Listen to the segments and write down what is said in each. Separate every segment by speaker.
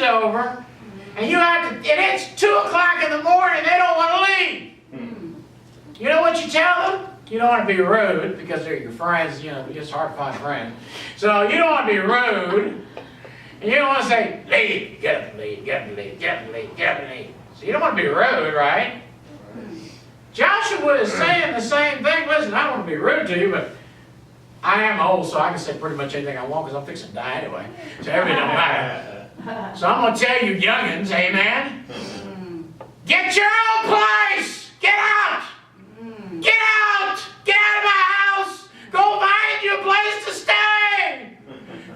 Speaker 1: over, and you have to, and it's 2 o'clock in the morning, and they don't want to leave. You know what you tell them? You don't want to be rude, because they're your friends, you know, it's hard to find friends. So you don't want to be rude, and you don't want to say, leave, get up and leave, get up and leave, get up and leave, get up and leave. So you don't want to be rude, right? Joshua is saying the same thing. Listen, I don't want to be rude to you, but I am old, so I can say pretty much anything I want because I'm fixing to die anyway. So everything don't matter. So I'm going to tell you youngins, amen? Get your own place! Get out! Get out! Get out of my house! Go find you a place to stay!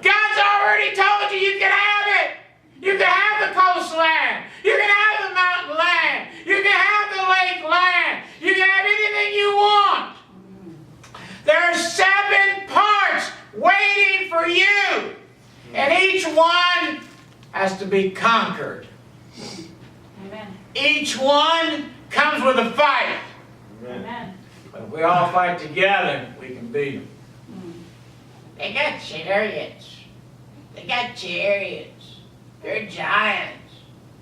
Speaker 1: God's already told you you can have it! You can have the coastland! You can have the mountain land! You can have the lake land! You can have anything you want! There are 7 parts waiting for you! And each one has to be conquered.
Speaker 2: Amen.
Speaker 1: Each one comes with a fight.
Speaker 2: Amen.
Speaker 1: But if we all fight together, we can beat them. They got chariots. They got chariots. They're giants.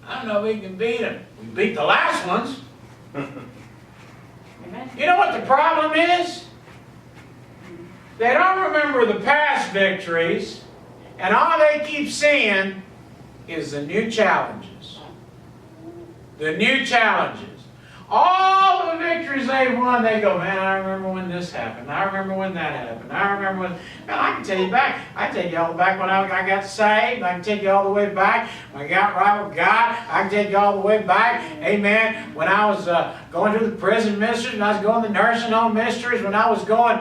Speaker 1: I don't know if we can beat them. We beat the last ones.
Speaker 2: Amen.
Speaker 1: You know what the problem is? They don't remember the past victories, and all they keep seeing is the new challenges. The new challenges. All the victories they won, they go, man, I remember when this happened. I remember when that happened. I remember when... Well, I can take you back. I can take you all back when I got saved. I can take you all the way back when I got right with God. I can take you all the way back, amen, when I was going through the prison ministries, when I was going to the nursing home ministries, when I was going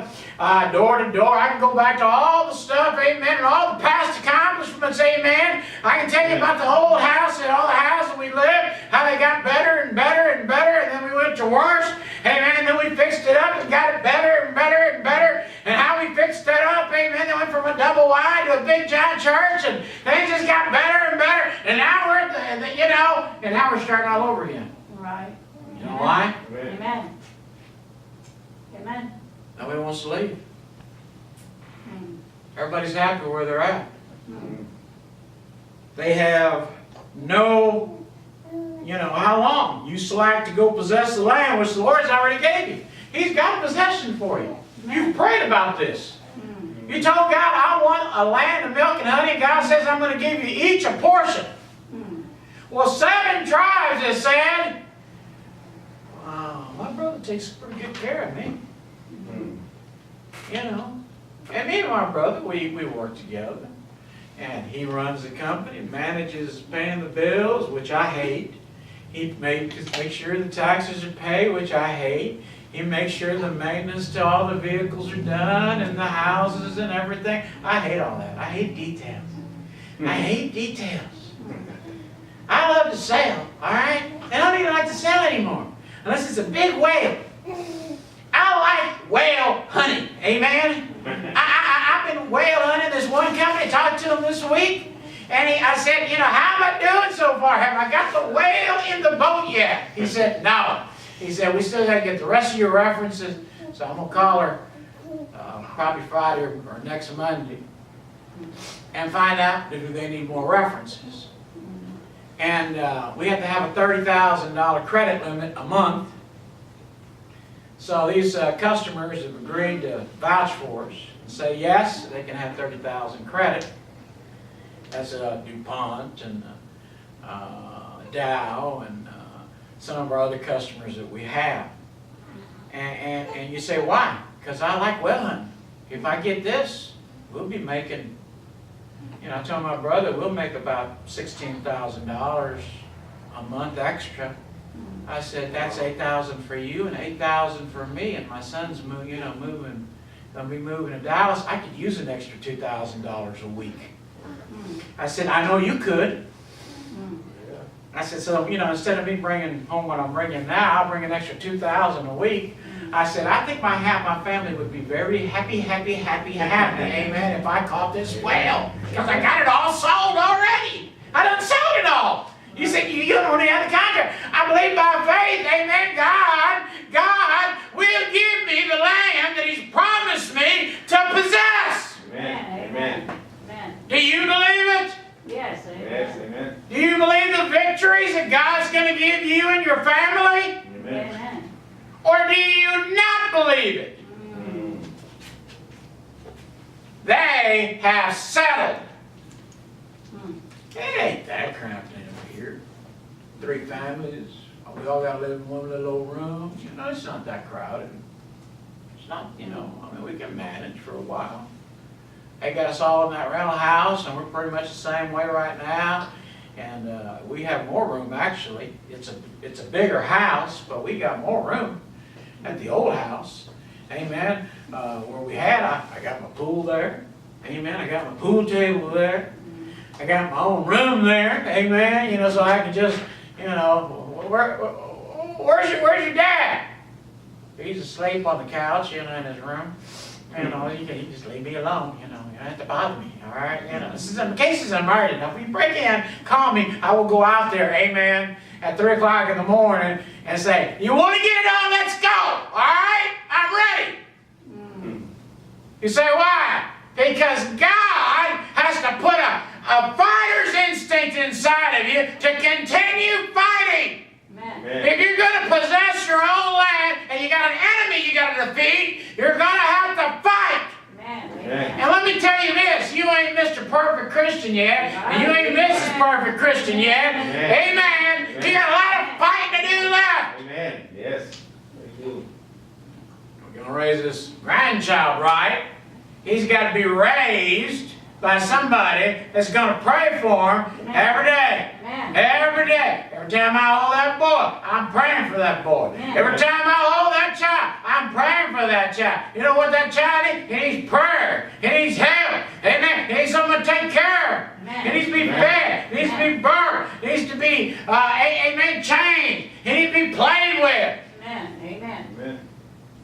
Speaker 1: door to door. I can go back to all the stuff, amen, and all the past accomplishments, amen. I can tell you about the whole house and all the houses we lived, how they got better and better and better, and then we went to worse, amen, and then we fixed it up and got it better and better and better, and how we fixed it up, amen, they went from a double wide to a big giant church, and things just got better and better, and now we're at the, you know, and now we're starting all over again.
Speaker 2: Right.
Speaker 1: You know why?
Speaker 2: Amen. Amen.
Speaker 1: Nobody wants to leave. Everybody's happy where they're at. They have no, you know, how long? You select to go possess the land which the Lord's already gave you. He's got a possession for you. You've prayed about this. You told God, I want a land of milk and honey. God says, I'm going to give you each a portion. Well, 7 tribes have said, wow, my brother takes pretty good care of me. You know. And me and my brother, we work together. And he runs the company, manages paying the bills, which I hate. He makes sure the taxes are paid, which I hate. He makes sure the maintenance to all the vehicles are done and the houses and everything. I hate all that. I hate details. I hate details. I love to sail, all right? And I don't even like to sail anymore, unless it's a big whale. I like whale hunting, amen? I've been whale hunting this one company, talked to him this week, and I said, you know, how am I doing so far? Have I got the whale in the boat yet? He said, no. He said, we still got to get the rest of your references, so I'm going to call her probably Friday or next Monday and find out if they need more references. And we have to have a $30,000 credit limit a month. So these customers have agreed to vouch for us and say yes, they can have 30,000 credit. That's DuPont and Dow and some of our other customers that we have. And you say, why? Because I like well hunting. If I get this, we'll be making, you know, I told my brother we'll make about $16,000 a month extra. I said, that's $8,000 for you and $8,000 for me, and my son's gonna be moving to Dallas. I could use an extra $2,000 a week. I said, I know you could. I said, so, you know, instead of me bringing home what I'm bringing now, I'll bring an extra $2,000 a week. I said, I think my family would be very happy, amen, if I caught this whale, because I got it all sold already. I done sold it all. You said, you don't have the contract. I believe by faith, amen, God will give me the land that He's promised me to possess.
Speaker 3: Amen. Amen.
Speaker 1: Do you believe it?
Speaker 2: Yes, amen.
Speaker 3: Yes, amen.
Speaker 1: Do Do you believe the victories that God's going to give you and your family?
Speaker 2: Amen.
Speaker 1: Or do you not believe it? They have settled. It ain't that cramped in over here. 3 families. We all got to live in one little old room. You know, it's not that crowded. It's not, you know, I mean, we can manage for a while. They got us all in that rental house, and we're pretty much the same way right now. And we have more room, actually. It's a bigger house, but we got more room at the old house. Amen. Where we had, I got my pool there. Amen. I got my pool table there. I got my own room there. Amen. You know, so I can just, you know, where's your dad? He's asleep on the couch, you know, in his room. You know, you can just leave me alone, you know. You don't have to bother me, all right? You know, this is in cases I'm married enough. If you break in, call me. I will go out there, amen, at 3 o'clock in the morning and say, you want to get it on? Let's go, all right? I'm ready. You say, why? Because God has to put a fighter's instinct inside of you to continue fighting.
Speaker 2: Amen.
Speaker 1: If you're going to possess your own land and you got an enemy you got to defeat, you're going to have to fight.
Speaker 2: Amen.
Speaker 1: And let me tell you this, you ain't Mr. Perfect Christian yet, and you ain't Mrs. Perfect Christian yet. Amen. You got a lot of fighting to do left.
Speaker 3: Amen. Yes. Very good.
Speaker 1: We're going to raise this grandchild right. He's got to be raised by somebody that's going to pray for him every day. Every day. Every time I hold that boy, I'm praying for that boy. Every time I hold that child, I'm praying for that child. You know what that child needs? He needs prayer. He needs help. Amen. He needs someone to take care of. He needs to be fed. He needs to be birthed. He needs to be, amen, changed. He needs to be played with.
Speaker 2: Amen.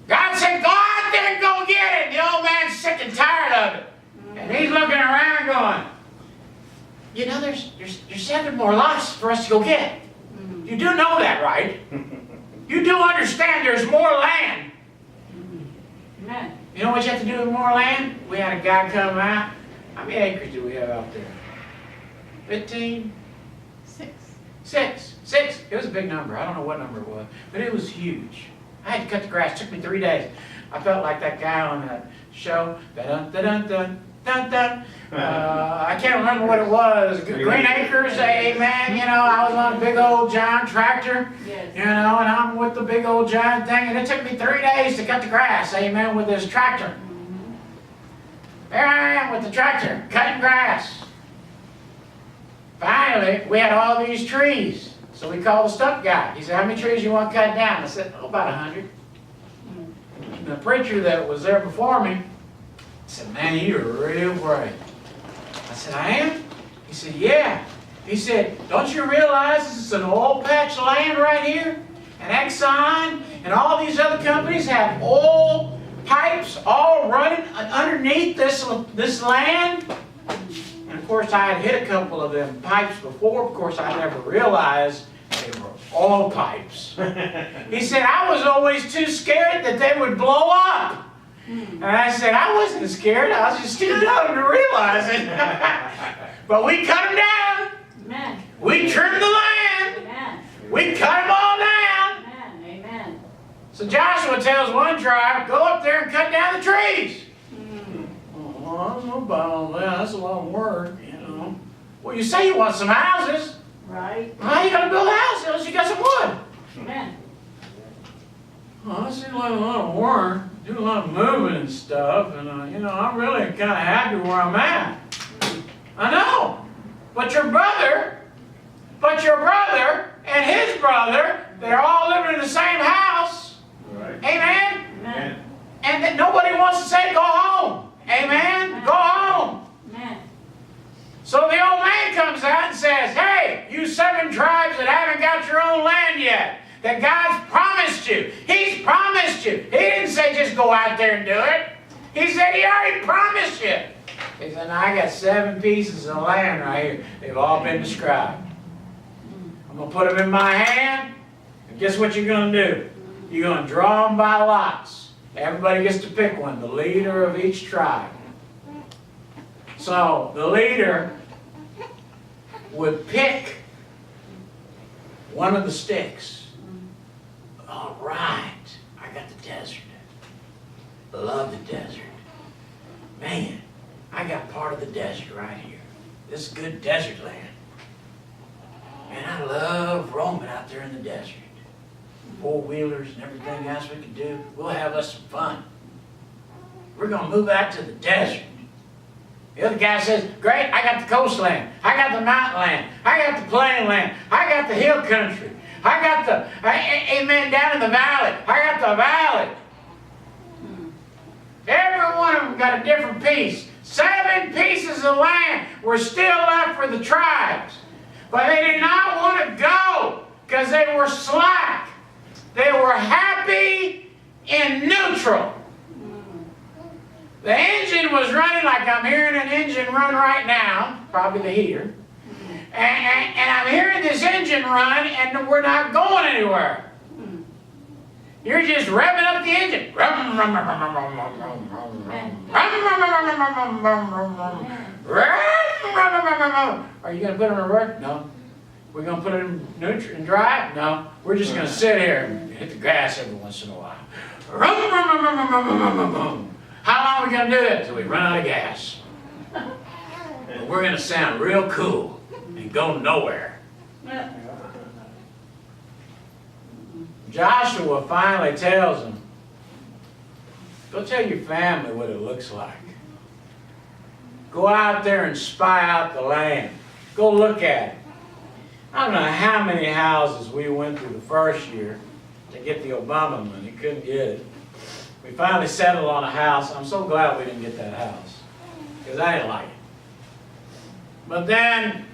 Speaker 1: God said, go out there and go get it. The old man's sick and tired of it. And he's looking around going, you know, there's 7 more lots for us to go get. You do know that, right? You do understand there's more land.
Speaker 2: Amen.
Speaker 1: You know what you have to do with more land? We had a guy come out. How many acres do we have out there? 15? 6. It was a big number. I don't know what number it was, but it was huge. I had to cut the grass. It took me 3 days. I felt like that guy on that show. Dun-dun-dun-dun. I can't remember what it was. Green Acres, amen. You know, I was on a big old giant tractor.
Speaker 2: Yes.
Speaker 1: You know, and I'm with the big old giant thing, and it took me 3 days to cut the grass, amen, with this tractor. There I am with the tractor, cutting grass. Finally, we had all these trees. So we called the stump guy. He said, how many trees you want cut down? I said, oh, about 100. And the preacher that was there before me said, man, you're real brave. I said, I am? He said, yeah. He said, don't you realize this is an oil patch land right here? And Exxon and all these other companies have oil pipes all running underneath this land? And of course, I had hit a couple of them pipes before. Of course, I never realized they were oil pipes. He said, I was always too scared that they would blow up. And I said, I wasn't scared. I was just too dumb to realize it. But we cut them down.
Speaker 2: Amen.
Speaker 1: We trimmed the land.
Speaker 2: Amen.
Speaker 1: We cut them all down.
Speaker 2: Amen.
Speaker 1: So Joshua tells one tribe, go up there and cut down the trees. Oh, I don't know about all that. That's a lot of work, you know. Well, you say you want some houses.
Speaker 2: Right.
Speaker 1: How you going to build a house unless you got some wood?
Speaker 2: Amen.
Speaker 1: Well, that seems like a lot of work. Do a lot of moving and stuff, and you know, I'm really kind of happy where I'm at. I know, but your brother and his brother, they're all living in the same house.
Speaker 3: Right.
Speaker 1: Amen.
Speaker 2: Amen.
Speaker 1: And that nobody wants to say go home. Amen. Go home.
Speaker 2: Amen.
Speaker 1: So the old man comes out and says, hey, you 7 tribes that haven't got your own land yet, that God's promised you. He's promised you. He didn't say just go out there and do it. He said he already promised you. He said, now I got 7 pieces of land right here. They've all been described. I'm going to put them in my hand. And guess what you're going to do? You're going to draw them by lots. Everybody gets to pick one, the leader of each tribe. So the leader would pick one of the sticks. All right, I got the desert. Love the desert. Man, I got part of the desert right here. This is good desert land. Man, I love roaming out there in the desert. Four-wheelers and everything else we can do. We'll have us some fun. We're going to move out to the desert. The other guy says, great, I got the coastland. I got the mountain land. I got the plain land. I got the hill country. I got the, amen, down in the valley. I got the valley. Every one of them got a different piece. 7 pieces of land were still left for the tribes. But they did not want to go because they were slack. They were happy in neutral. The engine was running like I'm hearing an engine run right now, probably the heater. And I'm hearing this engine run and we're not going anywhere. You're just revving up the engine. Are you going to put it in reverse? No. We're going to put it in neutral and drive? No. We're just going to sit here and hit the gas every once in a while. How long are we going to do that until we run out of gas? But we're going to sound real cool and go nowhere. Joshua finally tells them, go tell your family what it looks like. Go out there and spy out the land. Go look at it. I don't know how many houses we went through the first year to get the Obama money. Couldn't get it. We finally settled on a house. I'm so glad we didn't get that house because I didn't like it. But then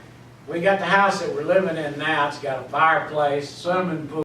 Speaker 1: we got the house that we're living in now. It's got a fireplace, swimming pool.